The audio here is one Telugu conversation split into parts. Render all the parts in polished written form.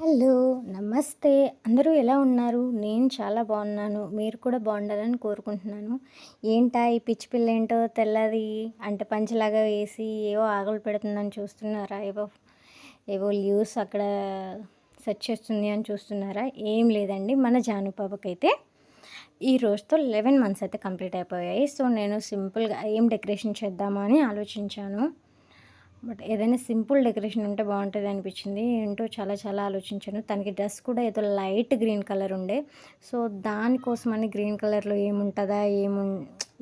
హలో! నమస్తే. అందరూ ఎలా ఉన్నారు? నేను చాలా బాగున్నాను. మీరు కూడా బాగుండాలని కోరుకుంటున్నాను. ఏంటా ఈ పిచ్చి పిల్లేంటో తెల్లది అంటే పంచెలాగా వేసి ఏవో ఆగలు పెడుతుందని చూస్తున్నారా? ఏవో లీవ్స్ అక్కడ సెట్ చేస్తుంది అని చూస్తున్నారా? ఏం లేదండి. మన జాను పాపకైతే ఈ రోజుతో 11 మంత్స్ అయితే కంప్లీట్ అయిపోయాయి. సో, నేను సింపుల్‌గా ఏం డెకరేషన్ చేద్దామా అని ఆలోచించాను. బట్ ఏదైనా సింపుల్ డెకరేషన్ ఉంటే బాగుంటుంది అనిపించింది. ఏంటో చాలా చాలా ఆలోచించాను. తనకి డ్రెస్ కూడా ఏదో లైట్ గ్రీన్ కలర్ ఉండే. సో, దానికోసమని గ్రీన్ కలర్‌లో ఏముంటదా?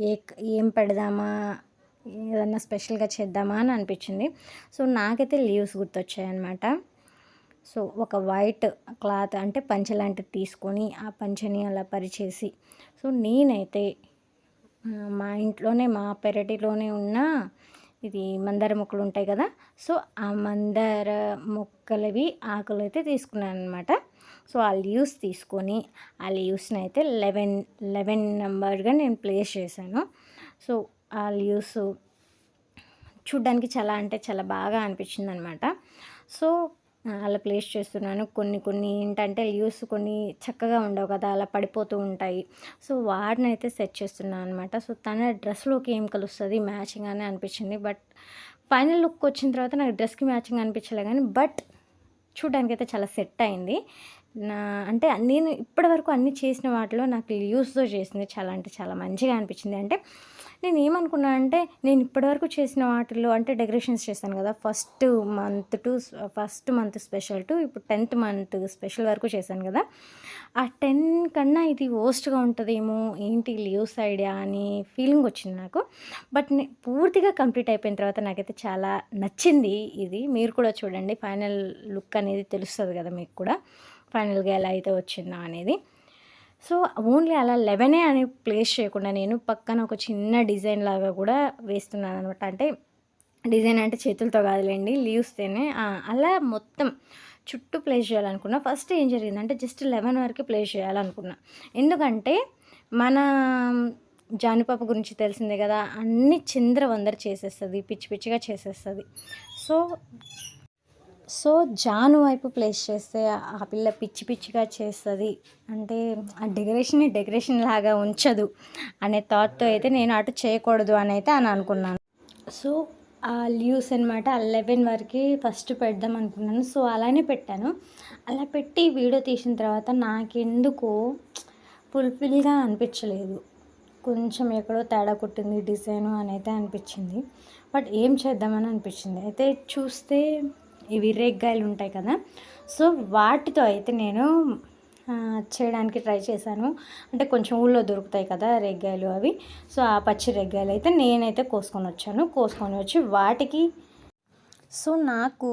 ఏ ఏం పెడదామా? ఏదన్నా స్పెషల్‌గా చేద్దామా అని అనిపించింది. సో, నాకైతే లీవ్స్ గుర్తొచ్చాయన్నమాట. సో, ఒక వైట్ క్లాత్ అంటే పంచె లాంటిది తీసుకొని, ఆ పంచెని అలా పరిచేసి, సో, నేనైతే మా ఇంట్లోనే మా పెరటిలోనే ఉన్న ఇది మందార మొక్కలు ఉంటాయి కదా! సో, ఆ మందార మొక్కలవి ఆకులైతే తీసుకున్నాననమాట. సో, ఆ లీవ్స్ తీసుకొని, ఆ లీవ్స్‌నైతే 11 నంబర్‌గా నేను ప్లేస్ చేశాను. సో, ఆ లీవ్స్ చూడ్డానికి చాలా అంటే చాలా బాగా అనిపించిందనమాట. సో, అలా ప్లేస్ చేస్తున్నాను. కొన్ని ఏంటంటే లీవ్స్ కొన్ని చక్కగా ఉండవు కదా! అలా పడిపోతూ ఉంటాయి. సో, వాటినైతే సెట్ చేస్తున్నాను అనమాట. సో, తన డ్రెస్‌లోకి ఏం కలుస్తది మ్యాచింగ్ అని అనిపించింది. బట్ ఫైనల్ లుక్ వచ్చిన తర్వాత నాకు డ్రెస్‌కి మ్యాచింగ్ అనిపించలే గానీ, బట్ చూడ్డానికైతే చాలా సెట్ అయింది. నా అంటే నేను ఇప్పటివరకు అన్నీ చేసిన వాటిలో నాకు లీవ్స్‌తో చేసింది చాలా అంటే చాలా మంచిగా అనిపించింది. అంటే నేనేమనుకున్నా అంటే, నేను ఇప్పటివరకు చేసిన వాటిల్లో అంటే డెకరేషన్స్ చేశాను కదా! ఫస్ట్ మంత్ స్పెషల్ టు ఇప్పుడు 10థ్ మంత్ స్పెషల్ వరకు చేశాను కదా! ఆ 10 కన్నా ఇది వరస్ట్‌గా ఉంటదేమో, ఏంటి లీవ్స్ ఐడియా అని ఫీలింగ్ వచ్చింది నాకు. బట్ పూర్తిగా కంప్లీట్ అయిపోయిన తర్వాత నాకైతే చాలా నచ్చింది ఇది. మీరు కూడా చూడండి. ఫైనల్ లుక్ అనేది తెలుస్తది కదా మీకు కూడా. ఫైనల్‌గా ఎలా అయితే వచ్చిందో అనేది. సో, ఓన్లీ అలా 11 అని ప్లేస్ చేయకుండా నేను పక్కన ఒక చిన్న డిజైన్ లాగా కూడా వేస్తున్నాననమాట. అంటే డిజైన్ అంటే చేతులతో కాదులెండి. లీవ్స్తోనే అలా మొత్తం చుట్టూ ప్లేస్ చేయాలనుకున్నా. ఫస్ట్ ఏం జరిగిందంటే జస్ట్ 11 వరకే ప్లేస్ చేయాలనుకున్నా. ఎందుకంటే మన జానుపాప గురించి తెలిసిందే కదా! అన్నీ చిందరవందర చేసేస్తది. పిచ్చి పిచ్చిగా చేసేస్తది. సో జాను వైపు ప్లేస్ చేస్తే ఆ పిల్ల పిచ్చి పిచ్చిగా చేస్తది. అంటే ఆ డెకరేషన్ లాగా ఉంచదు అనే థాట్‌తో అయితే నేను అటు చేయకూడదు అనైతే అనుకున్నాను. సో, ఆ లీవ్స్ అనమాట 11 వరకే ఫస్ట్ పెడదాం అనుకున్నాను. సో, అలానే పెట్టాను. అలా పెట్టి వీడియో తీసిన తర్వాత నాకెందుకో ఫుల్‌ఫిల్‌గా అనిపించలేదు. కొంచెం ఎక్కడో తేడా కొట్టింది డిజైను అనైతే అనిపించింది. బట్ ఏం చేద్దామని అనిపించింది. అయితే చూస్తే ఇవి రేగ్గాయలు ఉంటాయి కదా! సో, వాటితో అయితే నేను చేయడానికి ట్రై చేశాను. అంటే కొంచెం ఊళ్ళో దొరుకుతాయి కదా రేగ్గాయలు అవి. సో, ఆ పచ్చి రేగ్గాయలు అయితే నేనైతే కోసుకొని వచ్చి వాటికి సో, నాకు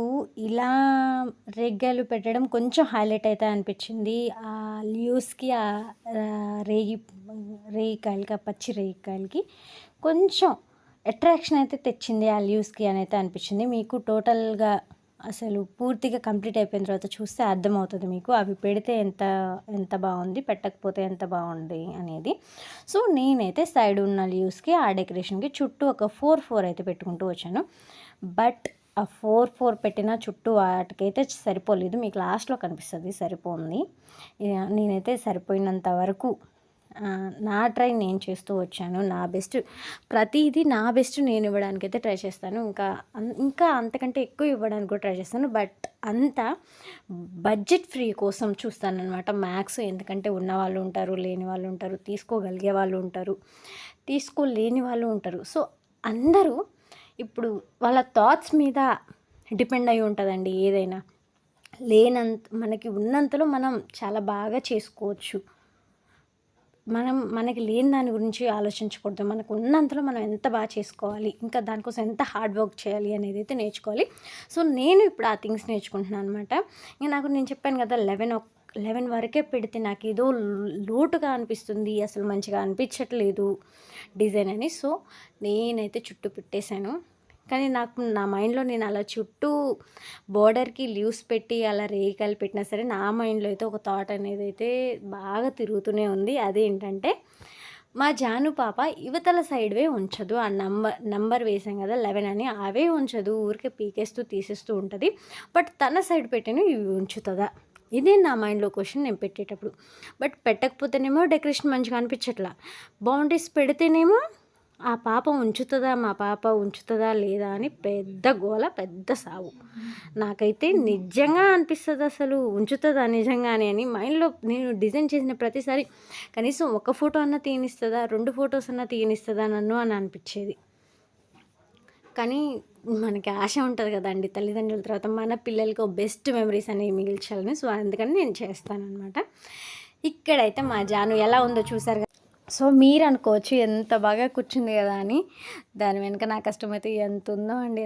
ఇలా రేగ్గాయలు పెట్టడం కొంచెం హైలైట్ అయితే అనిపించింది. లీవ్స్‌కి రేగికాయలకి ఆ పచ్చి రేగికాయలకి కొంచెం అట్రాక్షన్ అయితే తెచ్చింది ఆ లీవ్స్‌కి అనైతే అనిపించింది. మీకు టోటల్‌గా అసలు పూర్తిగా కంప్లీట్ అయిపోయిన తర్వాత చూస్తే అర్థమవుతది మీకు. అవి పెడితే ఎంత బావుంది, పెట్టకపోతే ఎంత బావుంది అనేది. సో, నేనైతే సైడ్ ఉన్న లీవ్స్‌కి ఆ డెకరేషన్‌కి చుట్టూ ఒక 4 అయితే పెట్టుకుంటూ వచ్చాను. బట్ ఆ 4 పెట్టిన చుట్టూ వాటికైతే సరిపోలేదు. మీకు లాస్ట్‌లో కనిపిస్తది సరిపోంది. నేనైతే సరిపోయినంత వరకు నా ట్రై నేను చేస్తూ వచ్చాను. ప్రతీదీ నా బెస్ట్ నేను ఇవ్వడానికైతే ట్రై చేస్తాను. ఇంకా అంతకంటే ఎక్కువ ఇవ్వడానికి కూడా ట్రై చేస్తాను. బట్ అంతా బడ్జెట్ ఫ్రీ కోసం చూస్తాననమాట మ్యాక్స్. ఎందుకంటే ఉన్నవాళ్ళు ఉంటారు, లేని వాళ్ళు ఉంటారు, తీసుకోగలిగే వాళ్ళు ఉంటారు, తీసుకోలేని వాళ్ళు ఉంటారు. సో, అందరూ ఇప్పుడు వాళ్ళ థాట్స్ మీద డిపెండ్ అయ్యి ఉంటుందండి ఏదైనా. మనకి ఉన్నంతలో మనం చాలా బాగా చేసుకోవచ్చు. మనకి లేని దాని గురించి ఆలోచించకూడదు. మనకు ఉన్నంతలో మనం ఎంత బాగా చేసుకోవాలి, ఇంకా దానికోసం ఎంత హార్డ్ వర్క్ చేయాలి అనేది అయితే నేర్చుకోవాలి. సో, నేను ఇప్పుడు ఆ థింగ్స్ నేర్చుకుంటున్నాను అనమాట. నేను చెప్పాను కదా 11 వరకే పెడితే నాకేదో లోటుగా అనిపిస్తుంది. అసలు మంచిగా అనిపించట్లేదు డిజైన్ అని. సో, నేనైతే చుట్టూ పెట్టేశాను. కానీ నాకు నా మైండ్‌లో నేను అలా చుట్టూ బోర్డర్‌కి లీవ్స్ పెట్టి అలా రేగికాయలు పెట్టినా సరే, నా మైండ్‌లో అయితే ఒక థాట్ అనేదైతే బాగా తిరుగుతూనే ఉంది. అదేంటంటే, మా జాను పాప ఇవతల సైడ్‌వే ఉంచదు. ఆ నంబర్ వేసాం కదా 11 అని, అవే ఉంచదు. ఊరికే పీకేస్తూ తీసేస్తూ ఉంటది. బట్ తన సైడ్ పెట్టినవి ఇవి ఉంచుతదా? ఇదే నా మైండ్లో క్వశ్చన్ నేను పెట్టేటప్పుడు. బట్ పెట్టకపోతేనేమో డెకరేషన్ మంచిగా అనిపించట్లా, బౌండరీస్ పెడితేనేమో ఆ పాప ఉంచుతుందా, మా పాప ఉంచుతుందా లేదా అని పెద్ద గోల, పెద్ద సావు. నాకైతే నిజంగా అనిపిస్తుంది అసలు ఉంచుతుందా నిజంగానే అని. మైండ్లో నేను డిజైన్ చేసిన ప్రతిసారి కనీసం ఒక ఫోటో అన్నా తీయనిస్తుందా, 2 ఫొటోస్ అన్నా తీయనిస్తుందా నన్ను అని అనిపించేది. కానీ మనకి ఆశ ఉంటుంది కదండి, తల్లిదండ్రుల తర్వాత మన పిల్లలకి బెస్ట్ మెమరీస్ అనేవి మిగిల్చాలని. సో అందుకని నేను చేస్తానన్నమాట. ఇక్కడైతే మా జాను ఎలా ఉందో చూసారు కదా. సో మీరు అనుకోవచ్చు ఎంత బాగా కూర్చుంది కదా అని. దాని వెనుక నా కష్టమైతే ఎంత ఉందో అండి.